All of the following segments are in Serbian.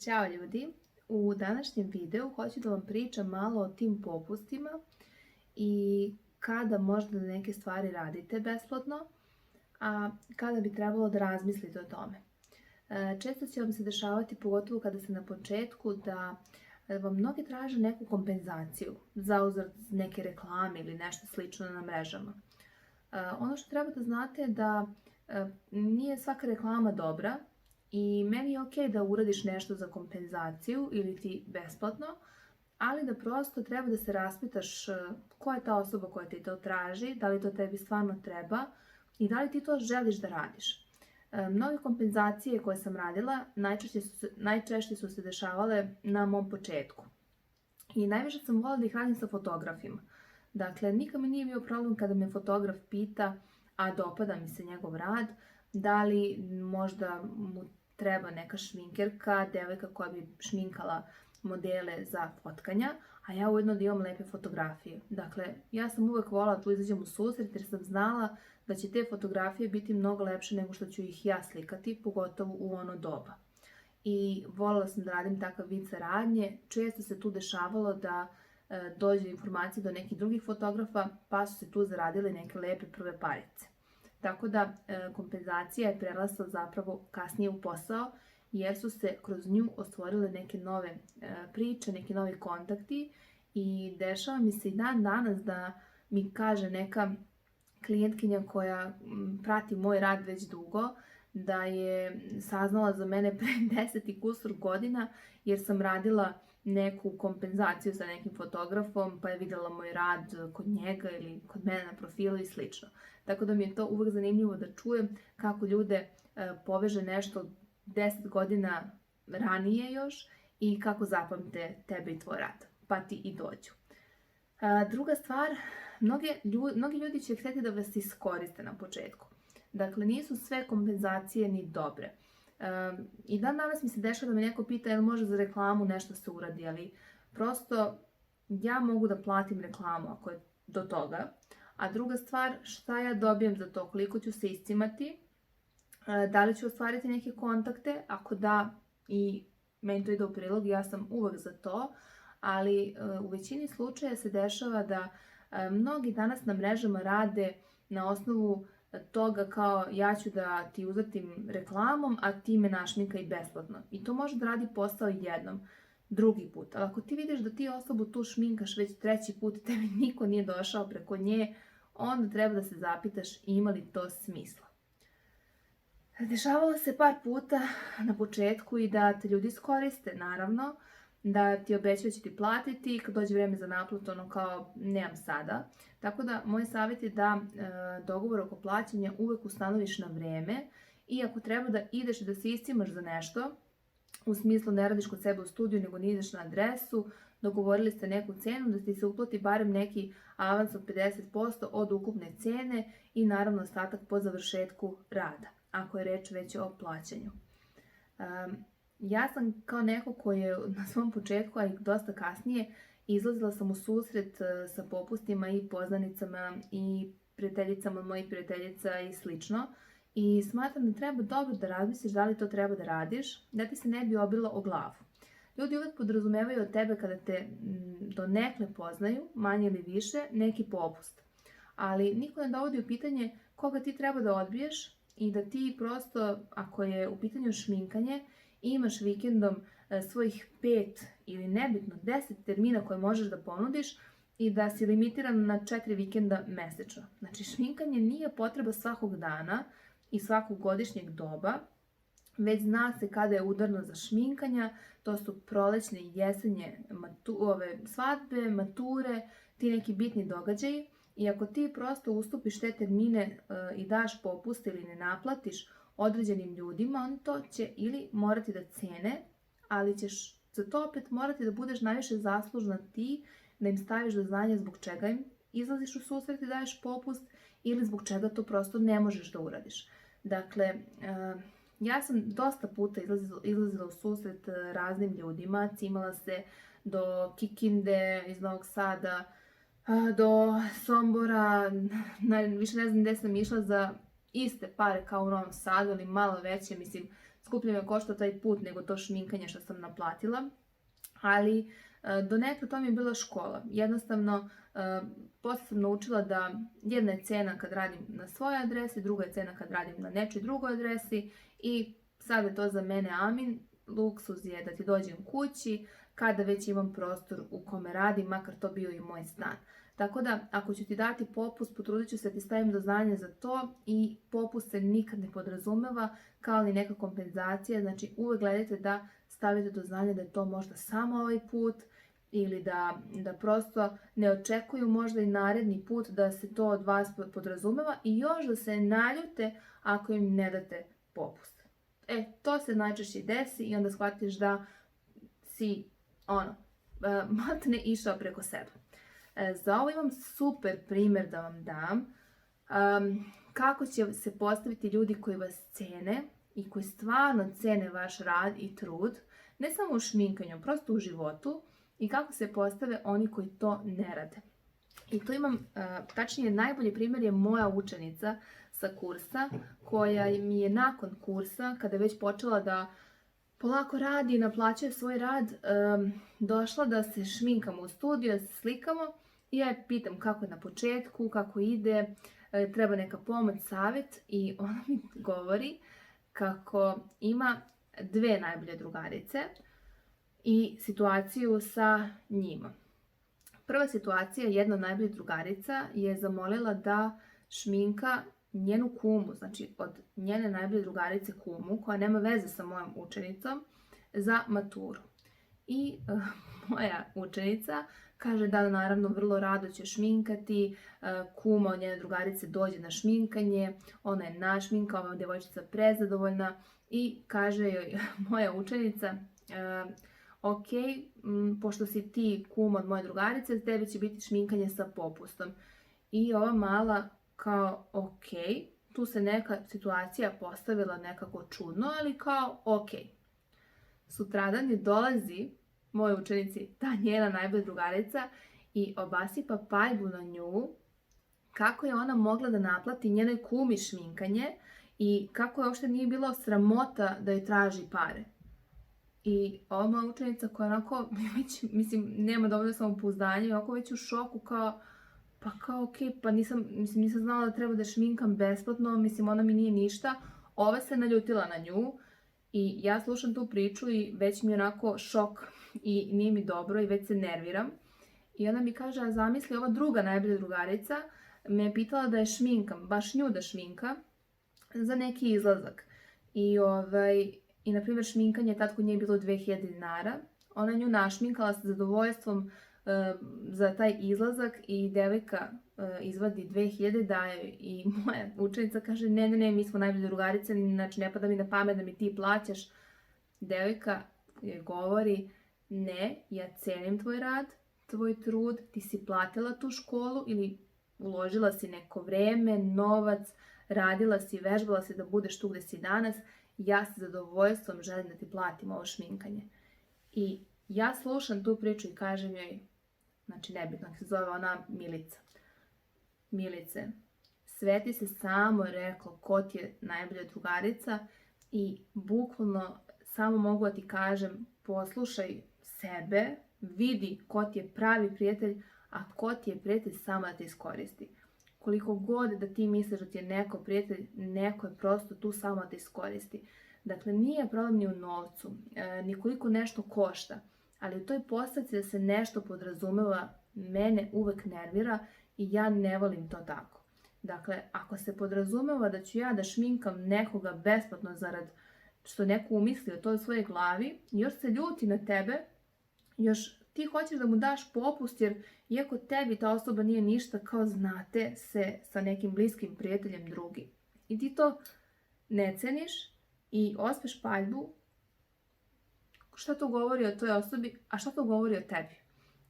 Ćao ljudi! U današnjem videu hoću da vam pričam malo o tim popustima i kada možda neke stvari radite besplatno, a kada bi trebalo da razmislite o tome. Često će vam se dešavati, pogotovo kada ste na početku, da vam mnogi traže neku kompenzaciju za uzvrat neke reklame ili nešto slično na mrežama. Ono što treba da znate je da nije svaka reklama dobra i meni je okej da uradiš nešto za kompenzaciju ili ti besplatno, ali da prosto treba da se raspitaš ko je ta osoba koja ti to traži, da li to tebi stvarno treba i da li ti to želiš da radiš. Mnoge kompenzacije koje sam radila najčešće su se dešavale na mom početku. I najviše sam voljela da ih radim sa fotografima. Dakle, nikad mi nije bio problem kada me fotograf pita, a dopada mi se njegov rad, da li možda mu treba neka šminkerka, devojka koja bi šminkala modele za fotkanja, a ja ujedno da imam lepe fotografije. Dakle, ja sam uvek voljela da tu izađem u susret jer sam znala da će te fotografije biti mnogo lepše nego što ću ih ja slikati, pogotovo u ono doba. I voljela sam da radim takav vid saradnje. Često se tu dešavalo da dođe informacije do nekih drugih fotografa, pa su se tu zaradile neke lepe prve parice. Tako da kompenzacija je prerasla zapravo kasnije u posao, jer su se kroz nju ostvorile neke nove priče, neki novi kontakti i dešava mi se i dan danas da mi kaže neka klijentkinja koja prati moj rad već dugo, da je saznala za mene pre 10 i kusur godina jer sam radila neku kompenzaciju sa nekim fotografom, pa je videla moj rad kod njega ili kod mene na profilu i slično. Tako da mi je to uvek zanimljivo da čujem kako ljude poveže nešto 10 godina ranije još i kako zapamte tebe i tvoj rad, pa ti i dođu. Druga stvar, mnogi ljudi će htjeti da vas iskoriste na početku. Dakle, nisu sve kompenzacije ni dobre. I dan danas mi se dešava da me neko pita jel može za reklamu nešto se uradi, ali prosto ja mogu da platim reklamu ako je do toga. A druga stvar, šta ja dobijem za to, koliko ću se iscimati, da li ću ostvariti neke kontakte, ako da i meni to ide u prilog, ja sam uvek za to, ali u većini slučaja se dešava da mnogi danas na mrežama rade na osnovu toga kao ja ću da ti uzvratim reklamom, a ti me našminkaj besplatno. I to može da radi posao jednom, drugi put. Ali ako ti vidiš da ti osobu tu šminkaš već treći put i tebi niko nije došao preko nje, onda treba da se zapitaš ima li to smisla. Dešavalo se par puta na početku i da te ljudi iskoriste, naravno, da ti obećaju će ti platiti i kad dođe vreme za naplatu, ono kao nemam sada. Tako da moj savjet je da dogovor oko plaćanja uvek ustanoviš na vreme i ako treba da ideš i da se iscimaš za nešto, u smislu ne radiš kod sebe u studiju nego ne ideš na adresu, dogovorili ste neku cenu, da ti se uplati barem neki avans od 50% od ukupne cene i naravno ostatak po završetku rada, ako je reč već o plaćanju. Ja sam kao neko koji je na svom početku, a i dosta kasnije, izlazila sam u susret sa popustima i poznanicama i prijateljicama mojih prijateljica i slično. I smatram da treba dobro da razmisliš da li to treba da radiš, da ti se ne bi obilo o glavu. Ljudi uvek podrazumevaju od tebe kada te donekle poznaju, manje ili više, neki popust. Ali niko ne dovodi u pitanje koga ti treba da odbiješ i da ti prosto, ako je u pitanju šminkanje, imaš vikendom svojih 5 ili nebitno 10 termina koje možeš da ponudiš i da si limitiran na 4 vikenda mesečno. Znači, šminkanje nije potreba svakog dana i svakog godišnjeg doba, već zna se kada je udarno za šminkanja, to su prolećne i jesenje svadbe, mature, ti neki bitni događaji i ako ti prosto ustupiš te termine i daš popust ili ne naplatiš određenim ljudima, oni to će ili morati da cene, ali ćeš za to opet morati da budeš najviše zaslužna ti, da im staviš do znanja zbog čega im izlaziš u susret i daješ popust ili zbog čega to prosto ne možeš da uradiš. Dakle, ja sam dosta puta izlazila u susret raznim ljudima, cimala se do Kikinde iz Novog Sada, do Sombora, više ne znam gde sam išla za iste pare kao u Novom Sadu ili malo veće, mislim, skuplje me košta taj put nego to šminkanje što sam naplatila, ali donekle to mi je bila škola. Jednostavno, posle sam naučila da jedna je cena kad radim na svojoj adresi, druga je cena kad radim na nečoj drugoj adresi i sad je to za mene amin. Luksuz je da ti dođem kući kada već imam prostor u kome radim, makar to bio i moj stan. Tako da, ako ću ti dati popust, potrudit ću se da ti stavim do znanja za to i popust se nikad ne podrazumeva kao ni neka kompenzacija. Znači, uvek gledajte da stavite do znanja da je to možda samo ovaj put ili da prosto ne očekuju možda i naredni put da se to od vas podrazumeva i još da se naljute ako im ne date popust. To se najčešće desi i onda shvatiš da si matne išao preko sebe. Za ovo imam super primjer da vam dam kako će se postaviti ljudi koji vas cene i koji stvarno cene vaš rad i trud, ne samo u šminkanju, prosto u životu, i kako se postave oni koji to ne rade. I tu imam, tačnije najbolji primjer je moja učenica sa kursa, koja mi je nakon kursa, kada je već počela da polako radi i naplaćuje svoj rad, došla da se šminkamo u studiju, da se slikamo i ja je pitam kako je na početku, kako ide, treba neka pomoć, savjet, i ona mi govori kako ima 2 najbolje drugarice i situaciju sa njima. Prva situacija, jedna od najboljih drugarica je zamolila da šminka njenu kumu, znači od njene najbolje drugarice kumu, koja nema veze sa mojom učenicom, za maturu. I moja učenica kaže da naravno vrlo rado će šminkati, kuma od njene drugarice dođe na šminkanje, ona je našminka, ova djevojčica prezadovoljna i kaže joj moja učenica, ok, pošto si ti kum od moje drugarice, tebi će biti šminkanje sa popustom. I ova mala kao ok, tu se neka situacija postavila nekako čudno, ali kao ok. Sutradan je dolazi moje učenici ta njena najbolja drugarica i obasipa paljbu na nju kako je ona mogla da naplati njenoj kumi šminkanje i kako je uopšte nije bilo sramota da joj traži pare. I ova moja učenica koja onako, mislim, nema dovoljno samopouzdanja i ovako već u šoku kao, pa kao ok, pa nisam znala da treba da šminkam besplatno, mislim ona mi nije ništa. Ova se naljutila na nju i ja slušam tu priču i već mi je onako šok i nije mi dobro i već se nerviram. I ona mi kaže, a zamisli, ova druga najbolja drugarica me je pitala da je šminkam, baš nju da šminka za neki izlazak. I na primjer šminkanje tad kod nje je bilo 2000 dinara. Ona nju našminkala sa zadovoljstvom za taj izlazak i devojka izvadi 2000, daje i moja učenica kaže ne, mi smo najbolje drugarice, znači ne pada mi na pamet da mi ti plaćaš. Devojka je govori, ne, ja cenim tvoj rad, tvoj trud, ti si platila tu školu ili uložila si neko vreme, novac, radila si, vežbala si da budeš tu gde si danas, ja sa zadovoljstvom želim da ti platim ovo šminkanje. I ja slušam tu priču i kažem joj, znači nebitno, se zove ona Milica. Milice, sve ti se samo reklo ko ti je najbolja drugarica i bukvalno samo mogu da ti kažem, poslušaj sebe, vidi ko ti je pravi prijatelj, a ko ti je prijatelj samo da te iskoristi. Koliko god da ti misliš da ti je neko prijatelj, neko je prosto tu samo da te iskoristi. Dakle, nije problem ni u novcu, ni koliko nešto košta, ali u toj postavci da se nešto podrazumeva, mene uvek nervira i ja ne volim to tako. Dakle, ako se podrazumeva da ću ja da šminkam nekoga besplatno zarad što neko umislio to u svojoj glavi, još se ljuti na tebe, još ti hoćeš da mu daš popust jer iako tebi ta osoba nije ništa, kao znate se sa nekim bliskim prijateljem drugi. I ti to ne ceniš i ospeš paljbu, šta to govori o toj osobi, a šta to govori o tebi?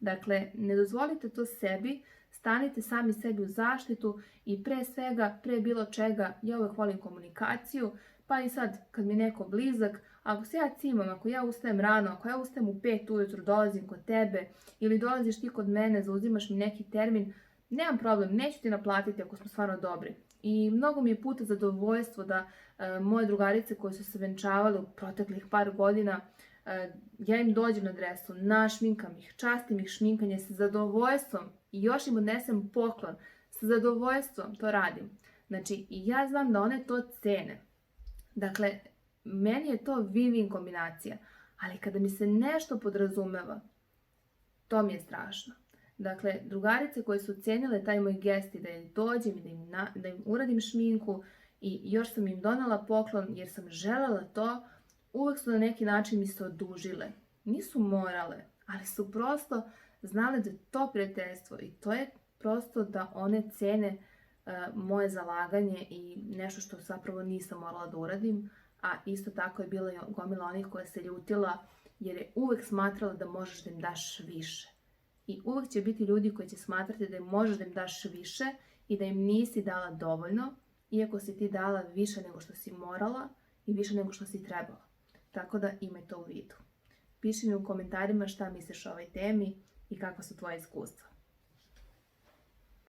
Dakle, ne dozvolite to sebi, stanite sami sebi u zaštitu i pre svega, pre bilo čega, ja uvek volim komunikaciju, pa i sad kad mi je neko blizak, ako se ja cimam, ako ja ustajem rano, ako ja ustajem u 5 ujutru, dolazim kod tebe ili dolaziš ti kod mene, zauzimaš mi neki termin, nemam problem, neću ti naplatiti ako smo stvarno dobri. I mnogo mi je puta zadovoljstvo da Moje drugarice koje su se venčavale u proteklih par godina, ja im dođem na adresu, našminkam ih, častim ih šminkanje sa zadovoljstvom i još im odnesem poklon. Sa zadovoljstvom to radim. Znači, i ja znam da one to cene. Dakle, meni je to win-win kombinacija. Ali kada mi se nešto podrazumeva, to mi je strašno. Dakle, drugarice koje su cenile taj moj gest i da im dođem i da im uradim šminku i još sam im donela poklon jer sam želela to, uvek su na neki način mi se odužile. Nisu morale, ali su prosto znale da je to prijateljstvo i to je prosto da one cene moje zalaganje i nešto što zapravo nisam morala da uradim, a isto tako je bila gomila onih koja se ljutila jer je uvek smatrala da možeš da im daš više. I uvek će biti ljudi koji će smatrati da im možeš da im daš više i da im nisi dala dovoljno, iako si ti dala više nego što si morala i više nego što si trebala. Tako da imaj to u vidu. Piši mi u komentarima šta misliš o ovoj temi i kakva su tvoje iskustva.